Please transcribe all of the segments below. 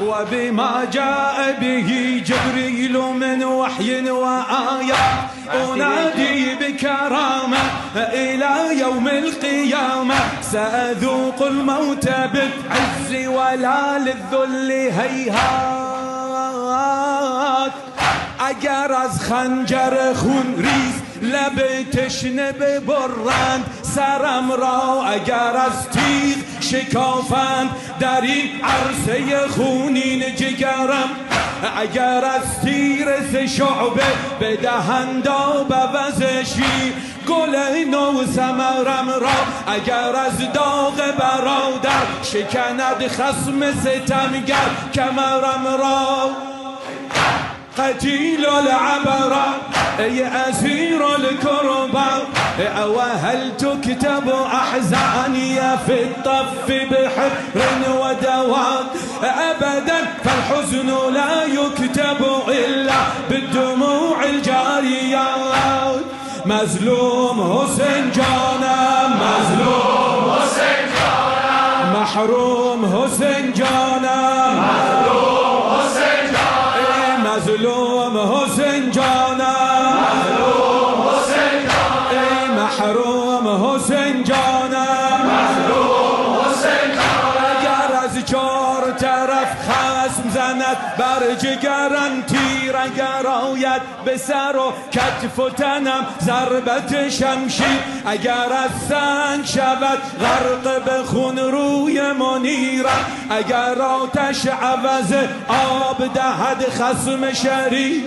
وبما جاء به جبريل من وحي وآيات أنادي بكرامة إلى يوم القيامة سأذوق الموت بالعز ولا للذل هيهات اگر از خنجر خون ریز لب تشنه ببرند سرم را اگر از تیغ شکافند در این عرصه خونین جگرم اگر از تیر ز شعبه بدهند آب عوض شیر گل نو ثمرم را اگر از داغ برادر شکند خصم ستمگر کمرم را قتيل العبرة ای اسیر الكربة وهل تكتب احزاني في الطف بحبر ودواب ابدا فالحزن لا يكتب الا بالدموع الجاريات مظلوم حسین جانم مظلوم حسین جانم محروم حسین جانم مظلوم حسین جانم مظلوم حسین جانم محروم حسین جانم مظلوم حسین جانم اگر از چار طرف خصم زند بر جگرم تیر اگر آید به سر و کتف و تنم ضربت شمشیر اگر از سنگ شود غرق به خون روی منیرم اگر آتش عوض آب دهد خصم شریف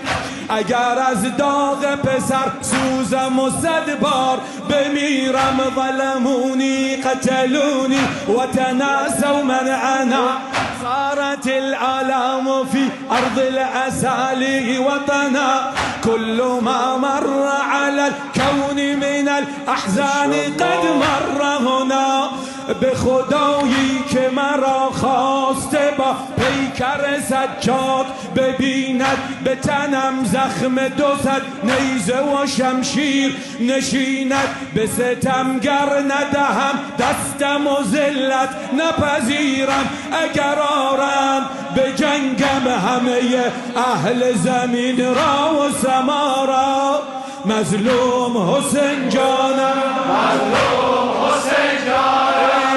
اگر از داغ پسر سوزم و 100 بار بمیرم ظلمونی قتلونی و تناسوا من انا صارت الآلام في أرض الأسالي وطنا كل ما مر على الكون من الأحزان قد مر هنا به خدایی که مرا خواسته با پیکر سجاد ببیند به تنم زخم 200 نیزه و شمشیر نشیند به ستمگر ندهم دستم و ذلت نپذیرم اگر آرند به جنگم همه اهل زمین را و سما را مظلوم حسین جانم مظلوم حسین جانم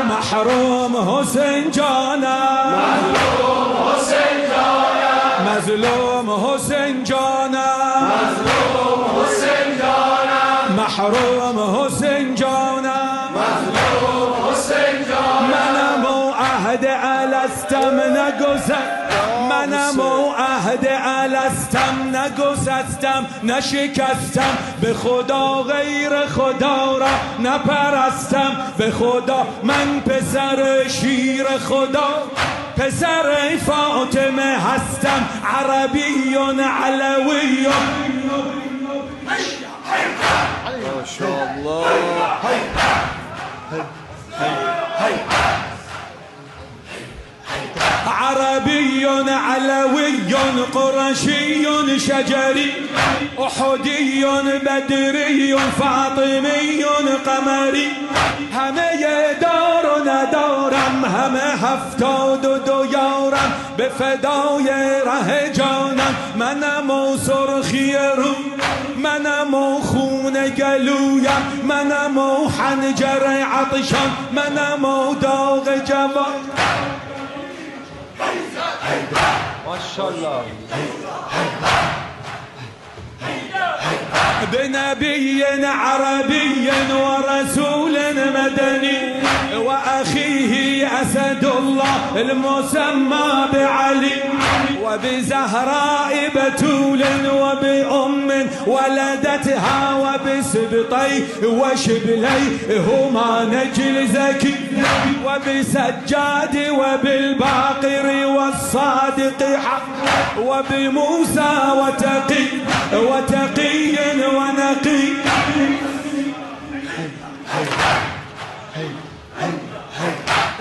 محروم حسین جانم مظلوم حسین جانم مظلوم حسین جانم مظلوم حسین جانم محروم حسین جانم مظلوم حسین جانم منم و عهد الستم نگذشت منم و عهد الستم نگسستم نشکستم به خدا غیر خدا را نپرستم به خدا من پسر شیر خدا پسر فاطمه هستم عربی علوی ماشاءالله عربي علوي قرشي شجري احدي بدري فاطمي قمري همه دار و ندارم همه 72 یارم به فدای ره جانم منم و سرخی رو منم و خون گلویم منم و حنجر عطشان منم و داغ جوان ماشاءالله بنبي عربي ورسول مدني وأخيه أسد الله المسمى بعلي وبزهراء بتول وبأم ولدتها وبسبطي وشبلي هما نجل زكي وبسجاد وبالباقر والصادق حق وبموسى وتقي ونقي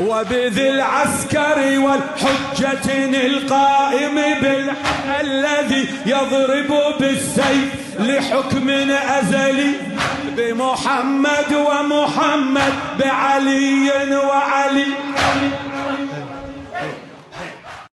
وبذي العسكر والحجة القائم بالحق الذي يضرب بالسيف لحكم أزلي بمحمد ومحمد بعلي وعلي